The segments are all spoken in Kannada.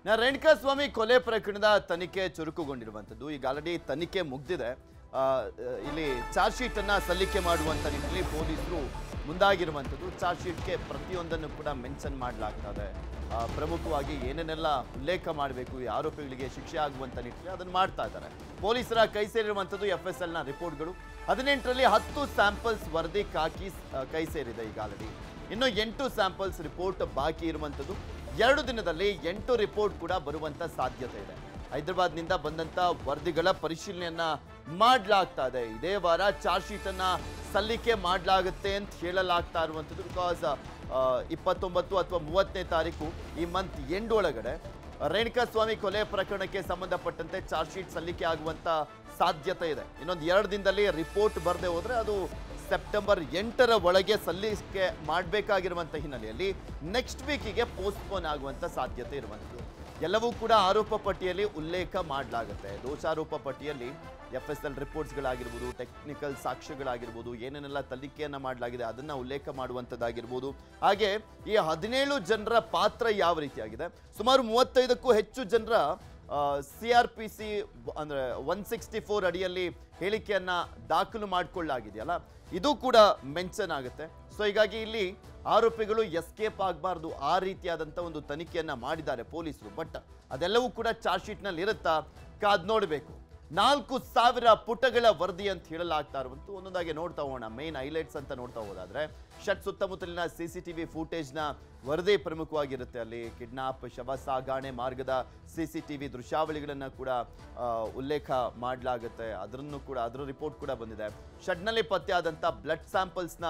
ರೇಣುಕಾಸ್ವಾಮಿ ಕೊಲೆ ಪ್ರಕರಣದ ತನಿಖೆ ಚುರುಕುಗೊಂಡಿರುವಂತದ್ದು ಈಗ ಆಲ್ರೆಡಿ ತನಿಖೆ ಮುಗಿದಿದೆ. ಇಲ್ಲಿ ಚಾರ್ಜ್ ಶೀಟ್ ಅನ್ನು ಸಲ್ಲಿಕೆ ಮಾಡುವಂತ ನಿಟ್ಟಿನಲ್ಲಿ ಪೊಲೀಸರು ಮುಂದಾಗಿರುವಂತದ್ದು. ಚಾರ್ಜ್ ಶೀಟ್ಗೆ ಪ್ರತಿಯೊಂದನ್ನು ಕೂಡ ಮೆನ್ಷನ್ ಮಾಡಲಾಗ್ತದೆ. ಪ್ರಮುಖವಾಗಿ ಏನೇನೆಲ್ಲ ಉಲ್ಲೇಖ ಮಾಡಬೇಕು, ಈ ಆರೋಪಿಗಳಿಗೆ ಶಿಕ್ಷೆ ಆಗುವಂತ ನಿಟ್ಟಿನಲ್ಲಿ ಅದನ್ನು ಮಾಡ್ತಾ ಇದ್ದಾರೆ. ಪೊಲೀಸರ ಕೈ ಸೇರಿರುವಂತದ್ದು FSL ನ ರಿಪೋರ್ಟ್ಗಳು. 18ರಲ್ಲಿ 10 ಸ್ಯಾಂಪಲ್ಸ್ ವರದಿ ಕೈ ಸೇರಿದೆ ಈಗ ಆಲ್ರೆಡಿ. ಇನ್ನು 8 ಸ್ಯಾಂಪಲ್ಸ್ ರಿಪೋರ್ಟ್ ಬಾಕಿ ಇರುವಂತದ್ದು. 2 ದಿನದಲ್ಲಿ 8 ರಿಪೋರ್ಟ್ ಕೂಡ ಬರುವಂತ ಸಾಧ್ಯತೆ ಇದೆ. ಹೈದರಾಬಾದ್ನಿಂದ ಬಂದಂತ ವರದಿಗಳ ಪರಿಶೀಲನೆಯನ್ನ ಮಾಡಲಾಗ್ತಾ ಇದೆ. ಇದೇ ವಾರ ಚಾರ್ಜ್ ಶೀಟ್ ಅನ್ನ ಸಲ್ಲಿಕೆ ಮಾಡಲಾಗುತ್ತೆ ಅಂತ ಹೇಳಲಾಗ್ತಾ ಇರುವಂತದ್ದು. ಬಿಕಾಸ್ 29 ಅಥವಾ 30ನೇ ತಾರೀಕು ಈ ಮಂತ್ ಎಂಡ್ ಒಳಗಡೆ ರೇಣುಕಾಸ್ವಾಮಿ ಕೊಲೆ ಪ್ರಕರಣಕ್ಕೆ ಸಂಬಂಧಪಟ್ಟಂತೆ ಚಾರ್ಜ್ ಶೀಟ್ ಸಲ್ಲಿಕೆ ಆಗುವಂತ ಸಾಧ್ಯತೆ ಇದೆ. ಇನ್ನೊಂದು 2 ದಿನದಲ್ಲಿ ರಿಪೋರ್ಟ್ ಬರದೆ ಹೋದ್ರೆ ಅದು ಸೆಪ್ಟೆಂಬರ್ 8ರ ಒಳಗೆ ಸಲ್ಲಿಕೆ ಮಾಡಬೇಕಾಗಿರುವಂಥ ಹಿನ್ನೆಲೆಯಲ್ಲಿ ನೆಕ್ಸ್ಟ್ ವೀಕಿಗೆ ಪೋಸ್ಟ್ಪೋನ್ ಆಗುವಂಥ ಸಾಧ್ಯತೆ ಇರುವಂಥದ್ದು. ಎಲ್ಲವೂ ಕೂಡ ಆರೋಪ ಪಟ್ಟಿಯಲ್ಲಿ ಉಲ್ಲೇಖ ಮಾಡಲಾಗುತ್ತೆ. ದೋಷಾರೋಪ ಪಟ್ಟಿಯಲ್ಲಿ FSL ರಿಪೋರ್ಟ್ಸ್ಗಳಾಗಿರ್ಬೋದು, ಟೆಕ್ನಿಕಲ್ ಸಾಕ್ಷ್ಯಗಳಾಗಿರ್ಬೋದು, ಏನೇನೆಲ್ಲ ತನಿಖೆಯನ್ನು ಮಾಡಲಾಗಿದೆ ಅದನ್ನು ಉಲ್ಲೇಖ ಮಾಡುವಂಥದ್ದಾಗಿರ್ಬೋದು. ಹಾಗೆ ಈ 17 ಜನರ ಪಾತ್ರ ಯಾವ ರೀತಿಯಾಗಿದೆ, ಸುಮಾರು 35ಕ್ಕೂ ಹೆಚ್ಚು ಜನರ CRPC ಅಂದರೆ 164 ಅಡಿಯಲ್ಲಿ ಹೇಳಿಕೆಯನ್ನು ದಾಖಲು ಮಾಡಿಕೊಳ್ಳಲಾಗಿದೆಯಲ್ಲ, ಇದು ಕೂಡ ಮೆನ್ಷನ್ ಆಗುತ್ತೆ. ಸೊ ಹೀಗಾಗಿ ಇಲ್ಲಿ ಆರೋಪಿಗಳು ಎಸ್ಕೇಪ್ ಆಗಬಾರ್ದು, ಆ ರೀತಿಯಾದಂಥ ಒಂದು ತನಿಖೆಯನ್ನು ಮಾಡಿದ್ದಾರೆ ಪೊಲೀಸರು. ಬಟ್ ಅದೆಲ್ಲವೂ ಕೂಡ ಚಾರ್ಜ್ ಶೀಟ್ನಲ್ಲಿ ಇರುತ್ತಾ, ಕಾದ್ ನೋಡಬೇಕು. 4000 ಪುಟಗಳ ವರದಿ ಅಂತ ಹೇಳಲಾಗ್ತಾ ಇರುವಂಥ ಒಂದೊಂದಾಗಿ ನೋಡ್ತಾ ಹೋಗೋಣ. ಮೇನ್ ಹೈಲೈಟ್ಸ್ ಅಂತ ನೋಡ್ತಾ ಹೋದಾದ್ರೆ ಶಟ್ ಸುತ್ತಮುತ್ತಲಿನ CCTV ಫೂಟೇಜ್ನ ವರದಿ ಪ್ರಮುಖವಾಗಿರುತ್ತೆ. ಅಲ್ಲಿ ಕಿಡ್ನಾಪ್, ಶವ ಸಾಗಾಣೆ ಮಾರ್ಗದ CCTV ದೃಶ್ಯಾವಳಿಗಳನ್ನು ಕೂಡ ಉಲ್ಲೇಖ ಮಾಡಲಾಗುತ್ತೆ. ಅದರ ರಿಪೋರ್ಟ್ ಕೂಡ ಬಂದಿದೆ. ಶೆಡ್ನಲ್ಲಿ ಪತ್ತೆಯಾದಂಥ ಬ್ಲಡ್ ಸ್ಯಾಂಪಲ್ಸ್ನ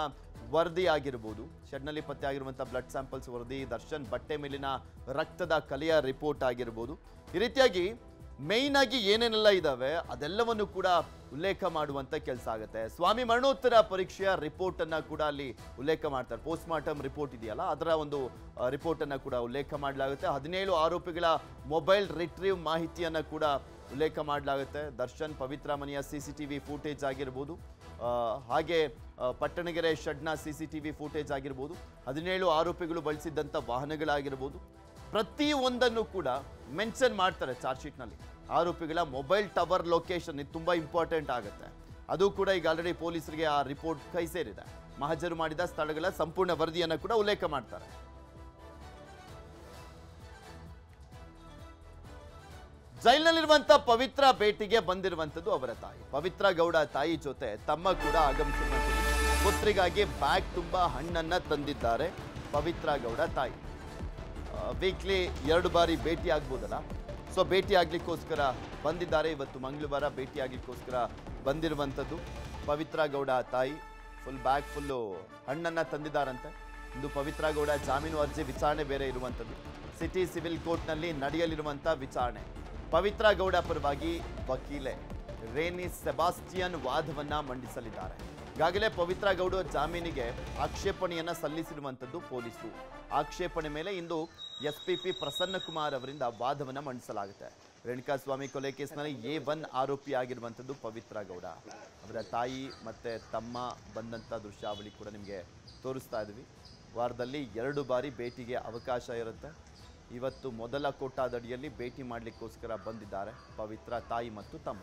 ವರದಿ ಆಗಿರ್ಬೋದು. ಶೆಡ್ನಲ್ಲಿ ಪತ್ತೆ ಆಗಿರುವಂಥ ಬ್ಲಡ್ ಸ್ಯಾಂಪಲ್ಸ್ ವರದಿ, ದರ್ಶನ್ ಬಟ್ಟೆ ಮೇಲಿನ ರಕ್ತದ ಕಲೆಯ ರಿಪೋರ್ಟ್ ಆಗಿರ್ಬೋದು. ಈ ರೀತಿಯಾಗಿ ಮೇಯ್ನ್ ಆಗಿ ಏನೇನೆಲ್ಲ ಇದಾವೆ ಅದೆಲ್ಲವನ್ನು ಕೂಡ ಉಲ್ಲೇಖ ಮಾಡುವಂತ ಕೆಲಸ ಆಗುತ್ತೆ. ಸ್ವಾಮಿ ಮರಣೋತ್ತರ ಪರೀಕ್ಷೆಯ ರಿಪೋರ್ಟ್ ಅನ್ನ ಕೂಡ ಅಲ್ಲಿ ಉಲ್ಲೇಖ ಮಾಡ್ತಾರೆ. ಪೋಸ್ಟ್ ಮಾರ್ಟಮ್ ರಿಪೋರ್ಟ್ ಇದೆಯಲ್ಲ, ಅದರ ಒಂದು ರಿಪೋರ್ಟ್ ಅನ್ನ ಕೂಡ ಉಲ್ಲೇಖ ಮಾಡಲಾಗುತ್ತೆ. 17 ಆರೋಪಿಗಳ ಮೊಬೈಲ್ ರಿಟ್ರೀವ್ ಮಾಹಿತಿಯನ್ನ ಕೂಡ ಉಲ್ಲೇಖ ಮಾಡಲಾಗುತ್ತೆ. ದರ್ಶನ್ ಪವಿತ್ರ ಮನೆಯ CCTV ಫೂಟೇಜ್ ಆಗಿರ್ಬೋದು, ಹಾಗೆ ಪಟ್ಟಣಗೆರೆ ಶೆಡ್ನ CCTV ಫೂಟೇಜ್ ಆಗಿರ್ಬೋದು, 17 ಆರೋಪಿಗಳು ಬಳಸಿದ್ದಂಥ ವಾಹನಗಳಾಗಿರ್ಬೋದು, ಪ್ರತಿಯೊಂದನ್ನು ಕೂಡ ಮೆನ್ಷನ್ ಮಾಡ್ತಾರೆ ಚಾರ್ಜ್ ಶೀಟ್ನಲ್ಲಿ. ಆರೋಪಿಗಳ ಮೊಬೈಲ್ ಟವರ್ ಲೊಕೇಶನ್ ಇದು ತುಂಬ ಇಂಪಾರ್ಟೆಂಟ್ ಆಗುತ್ತೆ. ಅದು ಕೂಡ ಈಗ ಆಲ್ರೆಡಿ ಪೊಲೀಸರಿಗೆ ಆ ರಿಪೋರ್ಟ್ ಕೈ ಸೇರಿದೆ. ಮಹಜರು ಮಾಡಿದ ಸ್ಥಳಗಳ ಸಂಪೂರ್ಣ ವರದಿಯನ್ನು ಕೂಡ ಉಲ್ಲೇಖ ಮಾಡ್ತಾರೆ. ಜೈಲಿನಲ್ಲಿರುವಂತ ಪವಿತ್ರ ಭೇಟಿಗೆ ಬಂದಿರುವಂತದ್ದು ಅವರ ತಾಯಿ. ಪವಿತ್ರ ಗೌಡ ತಾಯಿ ಜೊತೆ ತಮ್ಮ ಕೂಡ ಆಗಮಿಸಿರುವಂಥದ್ದು. ಪುತ್ರಿಗಾಗಿ ಬ್ಯಾಗ್ ತುಂಬಾ ಹಣ್ಣನ್ನ ತಂದಿದ್ದಾರೆ ಪವಿತ್ರ ಗೌಡ ತಾಯಿ. ವೀಕ್ಲಿ 2 ಬಾರಿ ಭೇಟಿ ಆಗ್ಬೋದಲ್ಲ, ಸೊ ಭೇಟಿ ಆಗ್ಲಿಕ್ಕೋಸ್ಕರ ಬಂದಿದ್ದಾರೆ. ಇವತ್ತು ಮಂಗಳವಾರ ಭೇಟಿ ಆಗ್ಲಿಕ್ಕೋಸ್ಕರ ಬಂದಿರುವಂಥದ್ದು ಪವಿತ್ರ ಗೌಡ ತಾಯಿ. ಬ್ಯಾಗ್ ಫುಲ್ಲು ಹಣ್ಣನ್ನ ತಂದಿದ್ದಾರಂತೆ. ಇಂದು ಪವಿತ್ರ ಗೌಡ ಜಾಮೀನು ಅರ್ಜಿ ವಿಚಾರಣೆ ಬೇರೆ ಇರುವಂಥದ್ದು. ಸಿಟಿ ಸಿವಿಲ್ ಕೋರ್ಟ್ನಲ್ಲಿ ನಡೆಯಲಿರುವಂಥ ವಿಚಾರಣೆ. ಪವಿತ್ರ ಗೌಡ ಪರವಾಗಿ ವಕೀಲೆ ರೇನಿ ಸೆಬಾಸ್ಟಿಯನ್ ವಾದವನ್ನ ಮಂಡಿಸಲಿದ್ದಾರೆ. ಈಗಾಗಲೇ ಪವಿತ್ರ ಗೌಡ ಜಾಮೀನಿಗೆ ಆಕ್ಷೇಪಣೆಯನ್ನ ಸಲ್ಲಿಸಿರುವಂಥದ್ದು ಪೊಲೀಸರು. ಆಕ್ಷೇಪಣೆ ಮೇಲೆ ಇಂದು SPP ಪ್ರಸನ್ನ ಕುಮಾರ್ ಅವರಿಂದ ವಾದವನ್ನ ಮಂಡಿಸಲಾಗುತ್ತೆ. ರೇಣುಕಾಸ್ವಾಮಿ ಕೊಲೆ ಕೇಸ್ನಲ್ಲಿ A1 ಆರೋಪಿ ಆಗಿರುವಂಥದ್ದು ಪವಿತ್ರ ಗೌಡ. ಅವರ ತಾಯಿ ಮತ್ತೆ ತಮ್ಮ ಬಂದಂಥ ದೃಶ್ಯಾವಳಿ ಕೂಡ ನಿಮಗೆ ತೋರಿಸ್ತಾ ಇದ್ವಿ. ವಾರದಲ್ಲಿ 2 ಬಾರಿ ಭೇಟಿಗೆ ಅವಕಾಶ ಇರುತ್ತೆ. ಇವತ್ತು ಮೊದಲ ಕೋಟಾದಡಿಯಲ್ಲಿ ಭೇಟಿ ಮಾಡಲಿಕ್ಕೋಸ್ಕರ ಬಂದಿದ್ದಾರೆ ಪವಿತ್ರ ತಾಯಿ ಮತ್ತು ತಮ್ಮ.